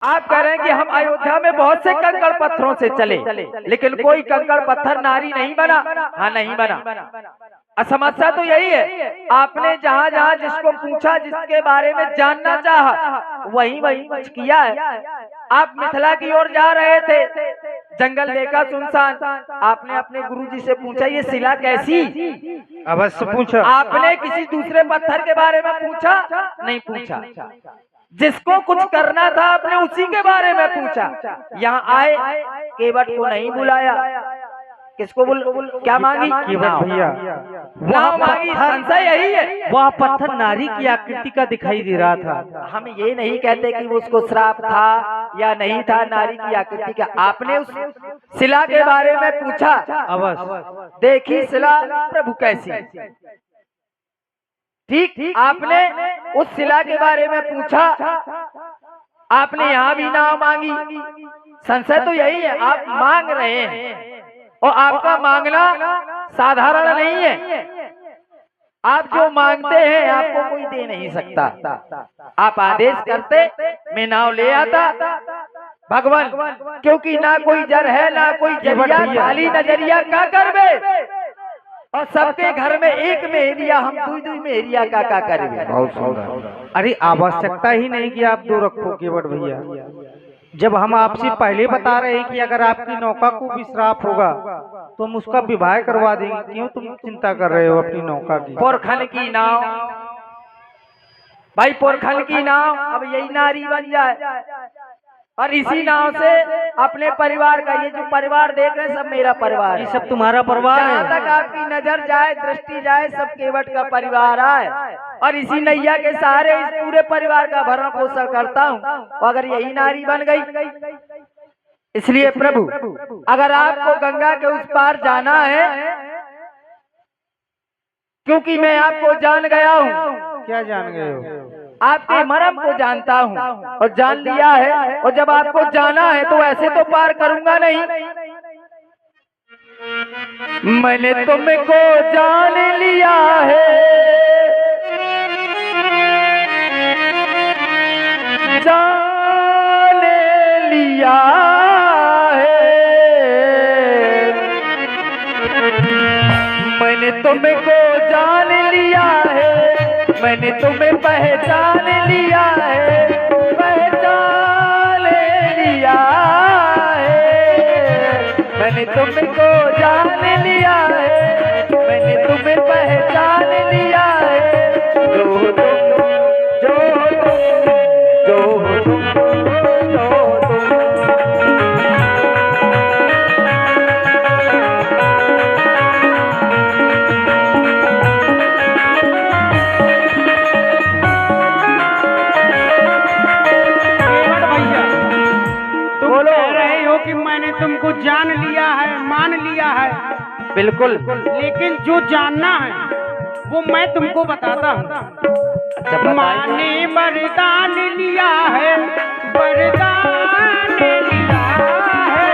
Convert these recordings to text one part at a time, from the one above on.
आप कह रहे हैं कि हम अयोध्या में बहुत से कंकड़ पत्थरों से चले, लेकिन कोई कंकड़ पत्थर नारी नहीं बना। हाँ, नहीं बना। समस्या तो यही है, आपने जहाँ जहाँ जिसको पूछा, जिसके बारे में जानना चाहा, वही वही कुछ किया है। आप मिथिला की ओर जा रहे थे, जंगल देखा सुनसान, आपने अपने गुरुजी से पूछा ये शिला कैसी? अवश्य पूछा। आपने किसी दूसरे पत्थर के बारे में पूछा? नहीं पूछा। जिसको कुछ करना था आपने उसी के बारे में पूछा। यहाँ आए, केवट को नहीं बुलाया, किसको क्या मांगी? केवट भैया, नाव मांगी। संशय यही है, वह पत्थर नारी की आकृति का दिखाई दे रहा था। हम ये नहीं कहते कि उसको श्राप था या नहीं था नारी की आकृति का। आपने उस शिला के बारे में पूछा। अवश्य। देखी शिला प्रभु कैसी? ठीक, आपने उस शिला के बारे में पूछा, आपने यहाँ भी नाव मांगी। संशय तो यही है, आप मांग रहे हैं और आपका मांगना साधारण नहीं है। आप जो मांगते हैं आपको कोई दे नहीं सकता। आप आदेश करते, मैं नाव ले आता भगवान, क्योंकि ना कोई जर है ना कोई जरिया, खाली नजरिया का करबे, और सबके घर में एक मेहरिया, हम दुई मेहरिया का करेंगे। बहुत सुंदर। अरे आवश्यकता ही नहीं कि आप दो रखो केवट भैया, जब हम आपसे पहले बता रहे हैं कि अगर आपकी नौका को भी श्राप होगा तो हम उसका विवाह करवा देंगे। क्यों तुम चिंता कर रहे हो अपनी नौका की? पोरखन की नाव भाई, पोरखन की नाव अब यही नारी बन जाए, और इसी नाव से अपने परिवार का, ये जो परिवार देख रहे हैं सब मेरा परिवार है। ये सब तुम्हारा परिवार है। जहाँ तक आपकी नजर जाए, दृष्टि जाए, सब केवट का परिवार है, और इसी नैया के सहारे इस पूरे परिवार का भरण पोषण करता हूँ। अगर यही नारी बन गई, इसलिए प्रभु अगर आपको गंगा के उस पार जाना है, क्योंकि मैं आपको जान गया हूँ। क्या जान गए हो? आपके मरम को जानता हूँ और जान लिया है, और जब आपको जाना है तो ऐसे तो पार करूंगा नहीं। मैंने तुमको जान लिया है, जान लिया है, मैंने तुमको जान लिया है, मैंने तुम्हें पहचान लिया है, पहचान लिया है, मैंने तुमको जान लिया है, मैंने तुम्हें पहचान लिया है। जो तुम, जो तुम, जो तुम, जो तुम। तुमको जान लिया है, मान लिया है, बिल्कुल, लेकिन जो जानना है वो मैं तुमको बताता हूँ। अच्छा, माँ ने वरदान लिया है, वरदान लिया है,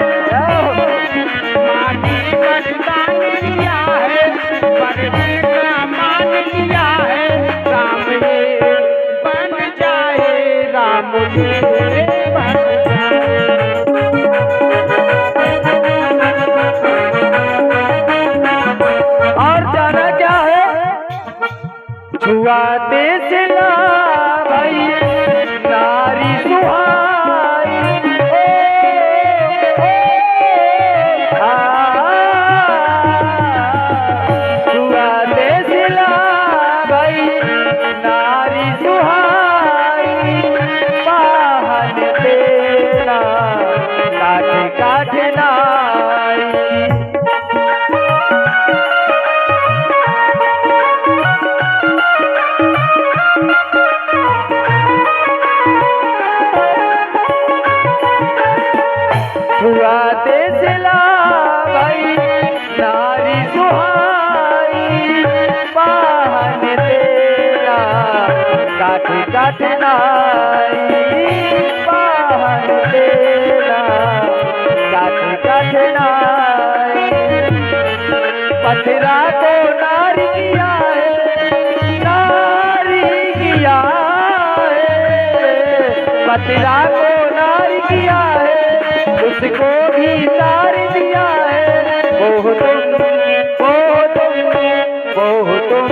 माँ ने वरदान लिया है, वरदान का मान लिया है, राम ये बन जाए, राम ये बन जाए। छुआते सिला भाई नारी सुहाई, छुआते सिला भाई नारी सुहाई, पाहन तेरा काठ काठ नाई। छुआते सिला भाई नारी सुहाई, पाहन तेरा काठ काठ नाई, पाहन तेरा काठ काठ नाई। पथरा को नारी किया है, नारी किया है, पथरा को नारी उसको भी तार दिया है। वो तुम, वो तुम, वो तुम, वो तुम।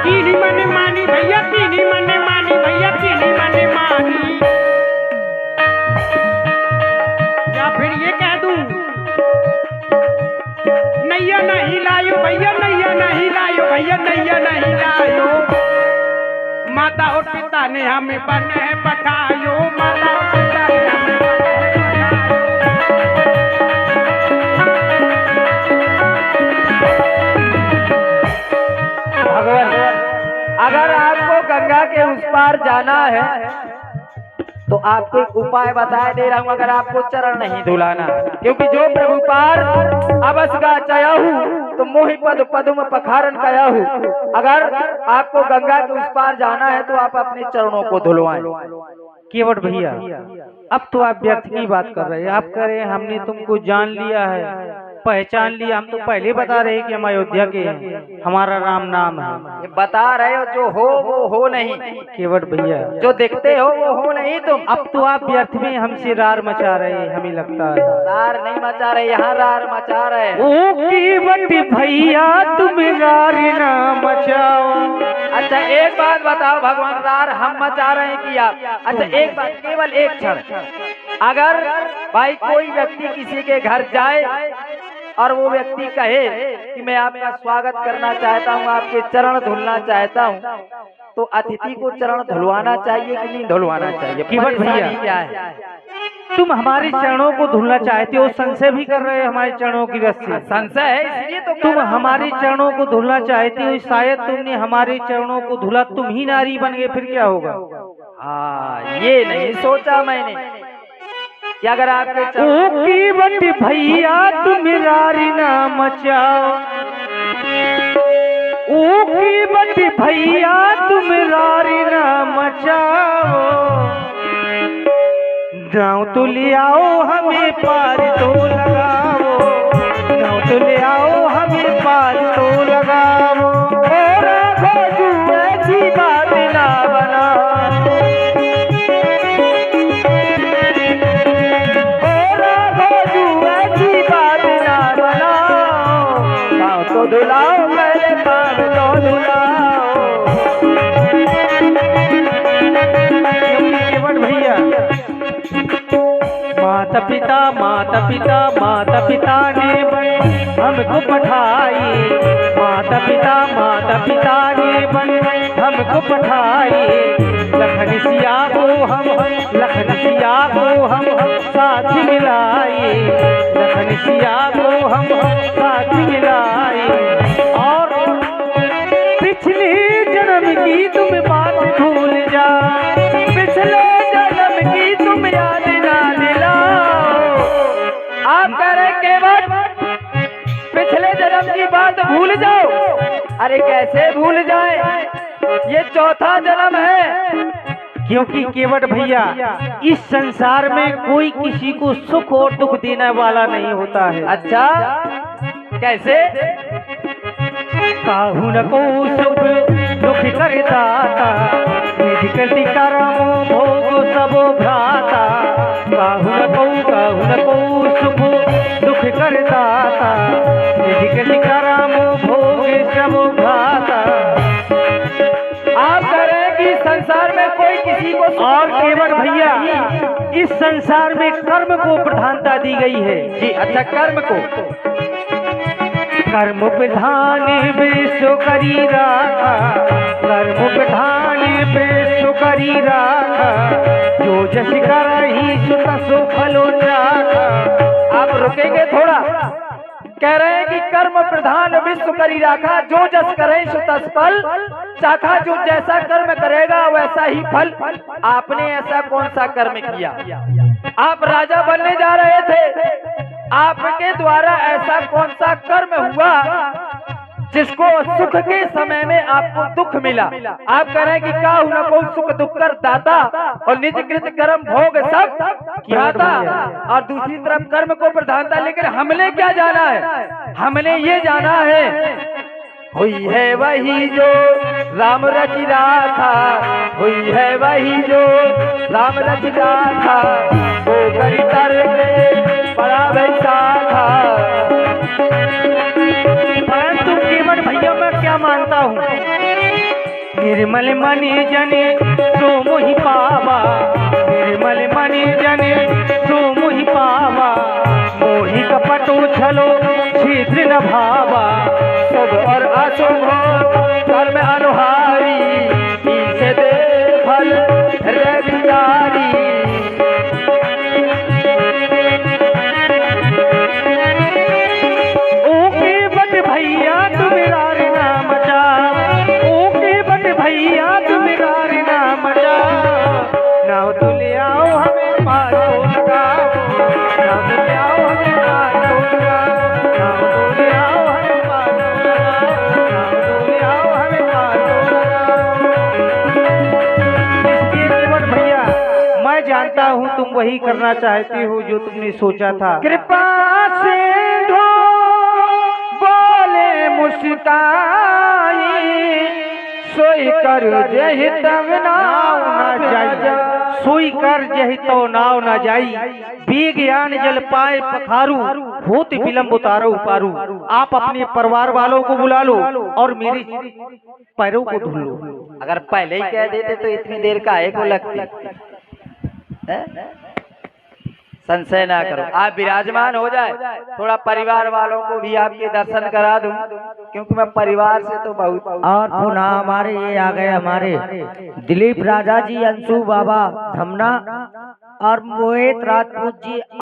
कीनी मने मानी भैया, कीनी मने मानी भैया, कीनी मने मानी। या फिर ये कह दूं, नैया नहीं लायो भैया, नैया नहीं लायो भैया, नैया नहीं लायो। माता और पिता ने हमें बने पठायो, माता और पिता ने हमें बने भगवान, अगर आपको गंगा के उस पार जाना है तो आपको एक उपाय बताए दे रहा हूँ। अगर आपको चरण नहीं धुलाना, क्योंकि जो प्रभु पार अवस गा चयाहू तो मोहि पद पदुम पखारन कयाहू। अगर आपको गंगा के उस पार जाना है तो आप अपने चरणों को धुलवाएं। केवट भैया, अब तो आप व्यर्थ की बात कर रहे हैं। आप कह रहे हैं हमने तुमको जान लिया है, पहचान लिया। हम तो पहले बता रहे हैं कि हम अयोध्या के हैं, हमारा राम नाम है। ये बता रहे हो, जो हो वो हो नहीं। केवट भैया, जो दिखते हो वो हो नहीं तुम। अब तो आप व्यर्थ में हमसे रार मचा रहे हैं, हमें लगता है। रार नहीं मचा रहे, यहाँ रार मचा रहे हैं। ओ केवट भैया, तुम रार ना मचाओ। अच्छा एक बात बताओ भगवान, रार हम मचा रहे हैं कि आप? अच्छा एक बात, केवल एक क्षण, अगर भाई कोई व्यक्ति किसी के घर जाए और वो व्यक्ति कहे कि मैं आपका स्वागत करना चाहता हूँ, आपके चरण धुलना चाहता हूँ, तो अतिथि को चरण धुलवाना चाहिए कि नहीं धुलवाना चाहिए? केवट भैया, क्या है? तुम हमारे चरणों को धुलना चाहते हो, संशय भी कर रहे हो हमारे चरणों की रस्सी। संशय है इसलिए तो तुम हमारे चरणों को धुलना चाहते हो, शायद तुमने हमारे चरणों को धुला, तुम ही नारी बन गए, फिर क्या होगा? हाँ, ये नहीं सोचा मैंने कि अगर आपके ओ केवट भैया, तुम रारी ना मचाओ। ओ केवट भैया, तुम रारी ना मचाओ। गाँव तो ले आओ, हमें पार तो लगाओ। गाँव तो ले आओ, हमें पार तो लगाओ। और खोजू ऐसी बात ना बना, और खोजू ऐसी बात ना बना। पाँव तो धुलाओ, मेरे पाँव तो धुलाओ। केवट भैया, माता पिता माता पिता माता पिता ने हमको पठाई। माता पिता ने हमको पठाई। लखन सिया को हम साथ मिलाए। लखन सिया को हम साथ मिलाए। और पिछले जन्म की तुम बात भूल जा, पिछले जन्म की तुम याद ना दिलाओ। आप कह रहे केवट पिछले जन्म की बात भूल जाओ? अरे कैसे भूल जाए, ये चौथा जन्म है। क्योंकि केवट भैया, इस संसार में कोई किसी को सुख और दुख देने वाला नहीं होता है। अच्छा कैसे? काहू न को सुख दुख कर दाता, निधि कृति कर्म भोग सब भ्राता। काहू न को सुख दुख कर दाता, निधि कृति कर्म भोग सब भ्राता। आप कह रहे हैं कि संसार में कोई किसी को और केवट भैया, इस संसार में कर्म को प्रधानता दी गई है। जी अच्छा, कर्म को कर्म प्रधान विश्व करी राखा। कर्म प्रधान विश्व करी राखा। जो जस करहि सो तसो फलो चाखा। आप रुकेंगे थोड़ा? कह रहे हैं कि कर्म प्रधान विश्व करी राखा, जो जस करे सो तस फल चाखा। जो जैसा कर्म करेगा वैसा ही फल। आपने ऐसा कौन सा कर्म किया? आप राजा बनने जा रहे थे, आपके द्वारा ऐसा कौन सा कर्म हुआ जिसको सुख के समय में आपको दुख मिला, आप कह रहे हैं कि काहू न को सुख दुख कर दाता और निज कृत कर्म भोग सब ख्याता, और दूसरी तरफ कर्म को प्रधानता। लेकिन हमने क्या जाना है? हमने ये जाना है हुई है वही जो राम रच रहा था, हुई है वही जो राम रच रहा था, वो करी तर में बड़ा वैसा था। परंतु केवट भैया मैं क्या मानता हूँ, निर्मल मणि जने सो मोहि पावा, निर्मल मणि जने सो मोहि पावा, मोहि कपटो छलो शीघ्र न भावा, शुभ और अशुभ कर्म अनुहारी, इसे दे फल रविदारी। ओ केवट भैया तुम रार ना मचा, ओ केवट भैया तुम रार ना मचा, नाव तो ले आओ हमें पारो लगाओ, नाव तो ले आओ हमें पारो लगाओ, नाव तो ले आओ हमें पारो लगाओ, नाव तो ले आओ हमें पारो लगाओ। इसलिए केवट भैया मैं जानता हूँ तुम वही करना चाहती हो जो तुमने सोचा था। कृपा से ढो बोले मुस्काई, सोई कर जहि तब नाव न जाई, सोई कर जहि तो नाव न जाई, बेज्ञान जल पाए पखारू, होत विलंब उतारो पारू। आप अपने परिवार वालों को बुला लो और मेरे पैरों को धुल लो। अगर पहले ही कह देते तो इतनी देर काहे को लगती है? संशय ना करो, आप विराजमान हो जाए, थोड़ा परिवार वालों को भी आपके दर्शन करा दूं, क्योंकि मैं परिवार से तो बहुत। और पुनः हमारे ये आ गए हमारे दिलीप राजा जी, अंशु बाबा धमना और मोहित राजपूत जी।